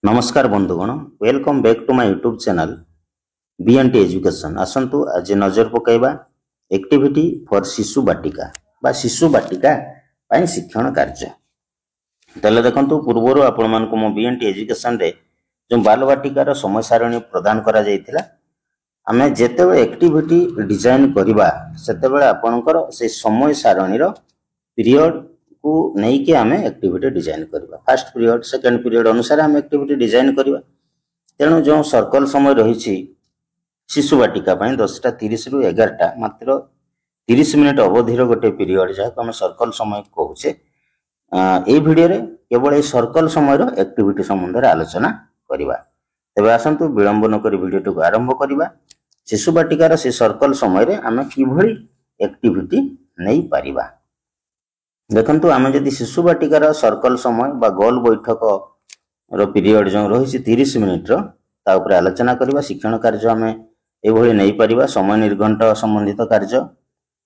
नमस्कार बंधुगण, welcome back to my YouTube channel BNT education. आसंतु आज नजर पकाइबा एक्टिविटी फॉर शिशु बाटिका बा शिशु बाटिका पाई शिक्षण कार्य। तले देखंतु पूर्वरु आपण मानको मो बीएनटी एजुकेशन रे जो बाल बाटिकार समय सारणी प्रदान करा जायतिला, आमे जेतेबे एक्टिविटी डिजाइन करिबा सेतेबेले आपणकर से समय सारणी रो पीरियड को नहीं कि आमे एक्टिविटी डिजाइन करबा। फर्स्ट पीरियड सेकंड पीरियड अनुसार आमे एक्टिविटी डिजाइन करबा। तेणु जो सर्कल समय रही शिशु बाटिका 10:30 रु 11 मात्र 30 मिनिट अवधिर गोटे पीरियड जहाँ आम सर्कल समय कहूचे। ये भिडियो रे केवल ये सर्कल समय एक्टिविटी संबंध आलोचना करवा। तेबे आसंतु विलंब न करी भिडियो को आरंभ करवा। शिशु बाटिकार से सर्कल समय आम किभली एक्टिविटी नहीं पारिबा। देखंतु आम जदि शिशु बाटिकार सर्कल समय बा गोल बैठक रो पीरियड जो रही 30 मिनिट ता ऊपर आलोचना करवा। शिक्षण कार्य आम एभली नहीं पारिबा। समय निर्घंट संबंधित कार्य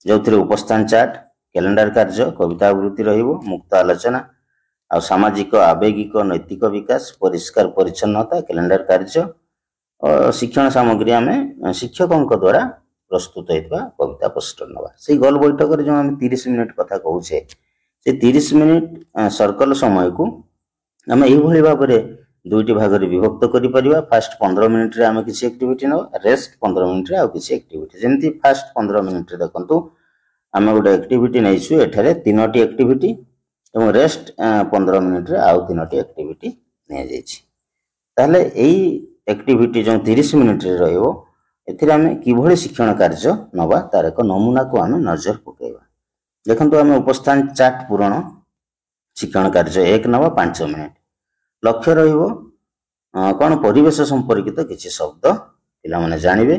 जो उपस्थान चार्ट, कैलेंडर कार्य, कविता आवृत्ति रहिबो, मुक्त आलोचना आ सामाजिक आवेगिक नैतिक विकास, परिष्कार परिच्छन्नता, कैलेंडर कार्य और शिक्षण सामग्री आम शिक्षकों द्वारा प्रस्तुत होता कविता पोस्टर नवा। से गोल बैठक जो आम 30 मिनिट कथा कहूचे, से 30 मिनिट सर्कल समय को आम यही भाव में दुईटी भाग में विभक्त कर पारिबा। फास्ट 15 मिनिट रे आम किसी एक्टिविटी न, रेस्ट 15 मिनिट रे आउ किसी एक्टिविटी। जेमती फास्ट 15 मिनिट रे देखंतु आम गोटे एक्टिविटी नैछु, एठारे 3टी एक्टिविटी एवं रेस्ट 15 मिनिट रे आउ 3टी एक्टिविटी नै जायछि। ताले एई एक्टिविटी जो 30 मिनिट रे रहइबो, एथिरे आम किभली शिक्षण कार्य नबा तार एक नमूना को आम नजर पकेबा। देखंतु आम उपस्थान चार्ट पूरण शिक्षण कार्य 1 नवा 5 मिनिट। लक्ष्य रहिबो कौन परिवेश संपर्कित किछि शब्द पिला माने जानिबे।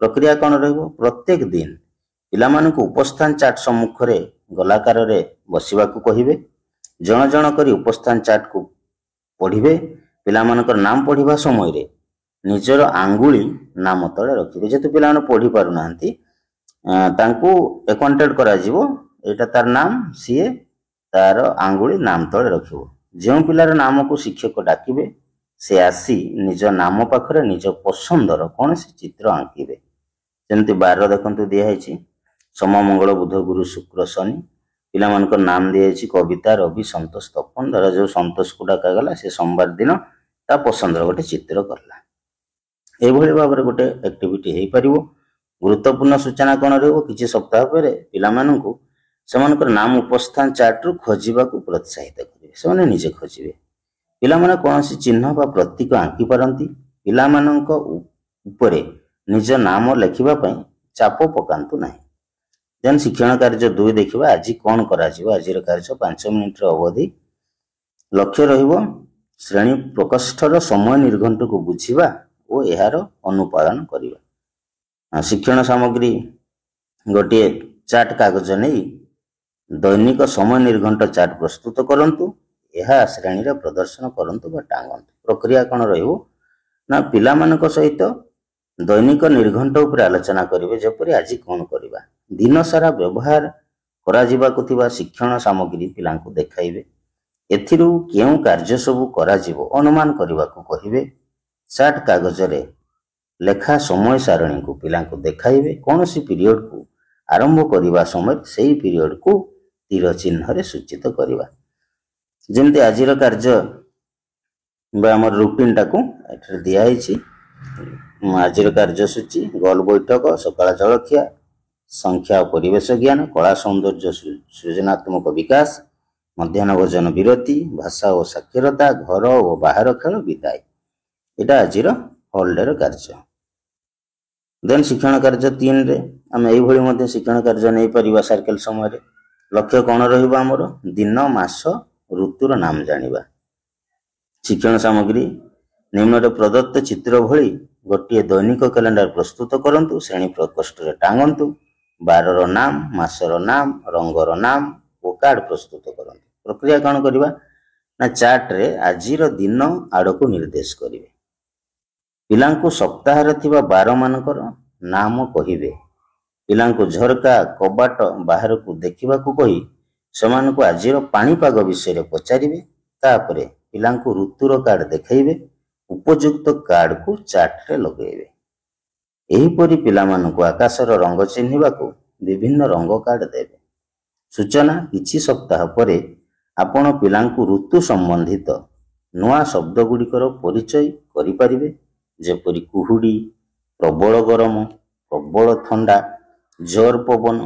प्रक्रिया कौन रहिबो, प्रत्येक दिन पिला मानकु उपस्थान चार्ट सम्मुख रे गोलाकार रे बसिबा को कहिबे। जण जण करी उपस्थान चार्ट को पढिबे। पिला मानकर नाम पढिबा समय रे निजर आंगुली नाम तळे रखिबे। जेतु पिला माने पढि पारु नांती तांकू एकॉन्टेड करा जिवो, एटा तार नाम, सीए तार आंगुली नाम तळे रखिबो। जो पिलार नाम को शिक्षक डाकिबे से आसी निज नाम पाखरे निज पसंदर कौन से चित्र आंकिबे। जेमती 12 देखंतु दिया है सोम मंगल बुध गुरु शुक्र शनि। पिला मानकर नाम दिया है कविता, रवि, संतोष, तपन। धर जो संतोष को डाका गला से सोमवार दिन ता पसंदर गोटे चित्र करला। एभली भाव में गोटे एक्टिविटी हेई परिबो। गुरुत्वपूर्ण सूचना कौन रहिबो, किछि सप्ताह पर पिला मानकु सेमानकर नाम उपस्थान चार्ट रु खोजिबा को प्रोत्साहित करिवे। सेमाने निजे खोजिबे। पिला माने कोनोसी चिन्ह बा प्रतीक आंकी पारंती। पिला मानक उपरे निज नाम लेखिबा पई चाप पकांतु नाही। देन शिक्षण कार्य 2 देखिबा। आज कोन करा जिवो, आजिर कार्य 5 मिनिट रो अवधि। लक्ष्य रहिबो श्रेणी प्रकोष्ठर समय निर्घंट को बुझिबा ओ एहार अनुपालन करिबा। शिक्षण सामग्री गोटे चार्ट कागज नहीं दैनिक समय निर्घंट चार्ट प्रस्तुत करंतु। यह श्रेणी रे प्रदर्शन करंतु बा टांगंतु। प्रक्रिया कौन रहिबो ना, पिला मानक सहित दैनिक निर्घंट उपर आलोचना करिवे। जेपरि आज कोन करिबा, दिन सारा व्यवहार करा जिबाकु थिबा शिक्षण सामग्री पिलांकु देखाइबे। एथिरु केउ कार्य सब करा जिवो अनुमान करिबाकु कहिबे। चार्ट कागज रे लेखा समय सारणी को पिलांकु देखाइबे। कोनोसी पीरियड को आरंभ करिबा समय सेही पीरियड को तीर चिन्ह रे सूचित करिबा। जेमते आजिर कार्य बा हमर रूटीन टाकू एठरे दिया हिची। आजिर कार्यसूची गोल बैठक, सकाळ जलखिया, संख्या और परिवेश ज्ञान, कला सौंदर्य सृजनात्मक विकास, मध्याह्न भोजन विरति, भाषा और साक्षरता, घर और बाहर खेल, विदाय। एटा आजिर होल डे कार्य। देन शिक्षण कार्य 3 रे आम एभली मध्ये शिक्षण कार्य नहीं परिबा। सर्कल समय रे लक्ष्य कौन रहिबा हमर, दिन मास ऋतुर नाम जानिबा। शिक्षण सामग्री निम्न रे प्रदत्त चित्र भली गोटे दैनिक कैलेंडर प्रस्तुत करंतु। श्रेणी प्रकोष्ठ रे टांगंतु। 12 रो नाम, मासर नाम, रंगर नाम ओ कार्ड प्रस्तुत करंतु। प्रक्रिया कौन करिबा ना, चार्ट रे आजिर दिन आड़ को निर्देश करिवे। पिलांकु सप्ताह रे थिबा 12 मानकर नाम कहिबे। पिलांकु झरका कबाट बाहर को देखिबा को कहि सेमानकु आजिर पाणीपाग विषय रे पचारिबे। तापरे ପିଲାଙ୍କୁ ଋତୁର କାର୍ଡ ଦେଖାଇବେ। ଉପଯୁକ୍ତ କାର୍ଡକୁ ଚାର୍ଟରେ ଲଗାଇବେ। ଏହିପରି ପିଲାମାନଙ୍କୁ ଆକାଶର ରଙ୍ଗ ଚିହ୍ନିବାକୁ ବିଭିନ୍ନ ରଙ୍ଗ କାର୍ଡ ଦେବେ। ସୂଚନା, କିଛି ସପ୍ତାହ ପରେ ଆପଣ ପିଲାଙ୍କୁ ଋତୁ ସମ୍ବନ୍ଧିତ ନୂଆ ଶବ୍ଦଗୁଡ଼ିକର ପରିଚୟ କରିପାରିବେ, ଯେପରି କୁହୁଡ଼ି, ପ୍ରବଳ ଗରମ, ପ୍ରବଳ ଥଣ୍ଡା, ଜୋର ପବନ।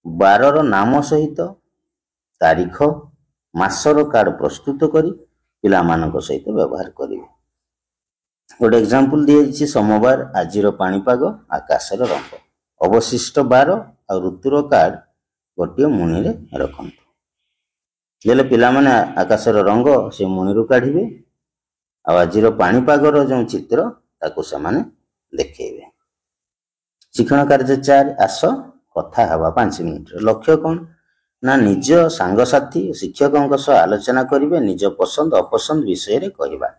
ବାରର ନାମ ସହିତ ତାରିଖ, ମାସର କାର୍ଡ ପ୍ରସ୍ତୁତ କରି ପିଲାମାନଙ୍କ ସହିତ ବ୍ୟବହାର କରିବେ। ଗୋଟେ ଏକ୍ସାମ୍ପଲ ଦିଆଯାଇଛି, ସୋମବାର, ଆଜିର ପାଣିପାଗ, ଆକାଶର ରଙ୍ଗ। ଅବଶିଷ୍ଟ ବାର ଆଉ ଋତୁର କାର୍ଡ ଗୋଟିଏ ମୁଣିରେ ରଖନ୍ତୁ। ହେଲେ ପିଲାମାନେ ଆକାଶର ରଙ୍ଗ ସେ ମୁଣିରୁ କାଢ଼ିବେ ଆଉ ଆଜିର ପାଣିପାଗର ଯେଉଁ ଚିତ୍ର ତାକୁ ସେମାନେ ଦେଖେଇବେ। ଶିକ୍ଷଣ କାର୍ଯ୍ୟ 4, ଆସ କଥା ହେବା 5 ମିନିଟରେ। ଲକ୍ଷ୍ୟ କ'ଣ ନା ନିଜ ସାଙ୍ଗସାଥି ଶିକ୍ଷକଙ୍କ ସହ ଆଲୋଚନା କରିବେ, ନିଜ ପସନ୍ଦ ଅପସନ୍ଦ ବିଷୟରେ କହିବା।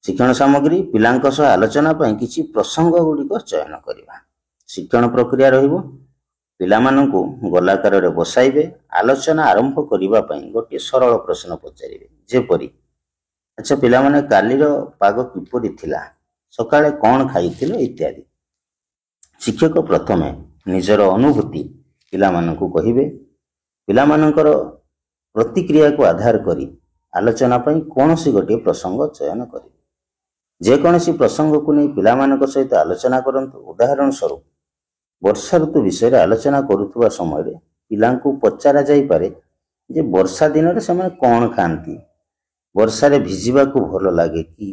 ଶିକ୍ଷଣ ସାମଗ୍ରୀ, ପିଲାଙ୍କ ସହ ଆଲୋଚନା ପାଇଁ କିଛି ପ୍ରସଙ୍ଗ ଗୁଡ଼ିକ ଚୟନ କରିବା। ଶିକ୍ଷଣ ପ୍ରକ୍ରିୟା ରହିବ, ପିଲାମାନଙ୍କୁ ଗୋଲାକାରରେ ବସାଇବେ। ଆଲୋଚନା ଆରମ୍ଭ କରିବା ପାଇଁ ଗୋଟିଏ ସରଳ ପ୍ରଶ୍ନ ପଚାରିବେ, ଯେପରି, ଆଚ୍ଛା ପିଲାମାନେ, କାଲିର ପାଗ କିପରି ଥିଲା? ସକାଳେ କ'ଣ ଖାଇଥିଲ? ଇତ୍ୟାଦି। ଶିକ୍ଷକ ପ୍ରଥମେ ନିଜର ଅନୁଭୂତି ପିଲାମାନଙ୍କୁ କହିବେ। ପିଲାମାନଙ୍କର ପ୍ରତିକ୍ରିୟାକୁ ଆଧାର କରି ଆଲୋଚନା ପାଇଁ କୌଣସି ଗୋଟିଏ ପ୍ରସଙ୍ଗ ଚୟନ କରିବେ। ଯେକୌଣସି ପ୍ରସଙ୍ଗକୁ ନେଇ ପିଲାମାନଙ୍କ ସହିତ ଆଲୋଚନା କରନ୍ତୁ। ଉଦାହରଣ ସ୍ୱରୂପ, ବର୍ଷା ଋତୁ ବିଷୟରେ ଆଲୋଚନା କରୁଥିବା ସମୟରେ ପିଲାଙ୍କୁ ପଚରା ଯାଇପାରେ ଯେ ବର୍ଷା ଦିନରେ ସେମାନେ କ'ଣ ଖାଆନ୍ତି? ବର୍ଷାରେ ଭିଜିବାକୁ ଭଲ ଲାଗେ କି?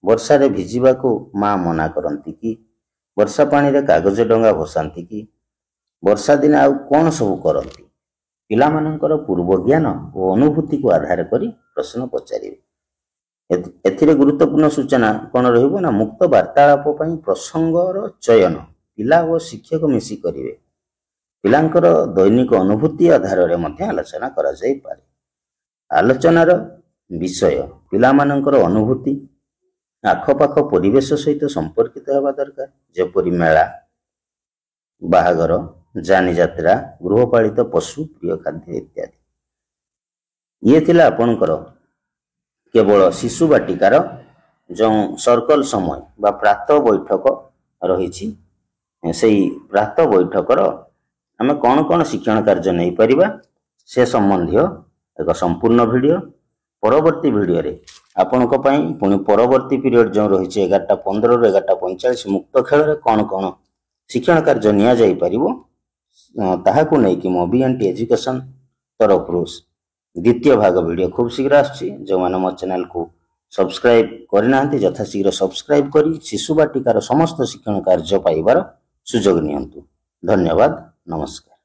ବର୍ଷାରେ ଭିଜିବାକୁ ମା ମନା କରନ୍ତି କି? ବର୍ଷା ପାଣିରେ କାଗଜ ଡଙ୍ଗା ଭସାନ୍ତି କି? ବର୍ଷା ଦିନେ ଆଉ କ'ଣ ସବୁ କରନ୍ତି? ପିଲାମାନଙ୍କର ପୂର୍ବ ଜ୍ଞାନ ଓ ଅନୁଭୂତିକୁ ଆଧାର କରି ପ୍ରଶ୍ନ ପଚାରିବେ। ଏଥିରେ ଗୁରୁତ୍ୱପୂର୍ଣ୍ଣ ସୂଚନା କ'ଣ ରହିବ ନା ମୁକ୍ତ ବାର୍ତ୍ତାଳାପ ପାଇଁ ପ୍ରସଙ୍ଗର ଚୟନ ପିଲା ଓ ଶିକ୍ଷକ ମିଶି କରିବେ। ପିଲାଙ୍କର ଦୈନିକ ଅନୁଭୂତି ଆଧାରରେ ମଧ୍ୟ ଆଲୋଚନା କରାଯାଇପାରେ। ଆଲୋଚନାର ବିଷୟ ପିଲାମାନଙ୍କର ଅନୁଭୂତି ଆଖପାଖ ପରିବେଶ ସହିତ ସମ୍ପର୍କିତ ହେବା ଦରକାର, ଯେପରି ମେଳା, ବାହାଘର, ଯାନିଯାତ୍ରା, ଗୃହପାଳିତ ପଶୁ, ପ୍ରିୟ ଖାଦ୍ୟ ଇତ୍ୟାଦି। ଇଏ ଥିଲା ଆପଣଙ୍କର କେବଳ ଶିଶୁ ବାଟିକାର ଯେଉଁ ସର୍କଲ ସମୟ ବା ପ୍ରାତଃ ବୈଠକ ରହିଛି, ସେଇ ପ୍ରାତଃ ବୈଠକର ଆମେ କ'ଣ କ'ଣ ଶିକ୍ଷଣ କାର୍ଯ୍ୟ ନେଇପାରିବା ସେ ସମ୍ବନ୍ଧୀୟ ଏକ ସମ୍ପୂର୍ଣ୍ଣ ଭିଡ଼ିଓ। ପରବର୍ତ୍ତୀ ଭିଡ଼ିଓରେ ଆପଣଙ୍କ ପାଇଁ ପୁଣି ପରବର୍ତ୍ତୀ ପିରିୟଡ଼ ଯେଉଁ ରହିଛି 11:15ରୁ 11:45 ମୁକ୍ତ ଖେଳରେ କ'ଣ କ'ଣ ଶିକ୍ଷଣ କାର୍ଯ୍ୟ ନିଆଯାଇପାରିବ ତାହାକୁ ନେଇକି ମୋ B&T ଏଜୁକେସନ୍ ତରଫରୁ ଦ୍ୱିତୀୟ ଭାଗ ଭିଡ଼ିଓ ଖୁବ୍ ଶୀଘ୍ର ଆସୁଛି। ଯେଉଁମାନେ ମୋ ଚ୍ୟାନେଲକୁ ସବସ୍କ୍ରାଇବ୍ କରିନାହାନ୍ତି ଯଥାଶୀଘ୍ର ସବସ୍କ୍ରାଇବ୍ କରି ଶିଶୁ ବାଟିକାର ସମସ୍ତ ଶିକ୍ଷଣ କାର୍ଯ୍ୟ ପାଇବାର ସୁଯୋଗ ନିଅନ୍ତୁ। ଧନ୍ୟବାଦ, ନମସ୍କାର।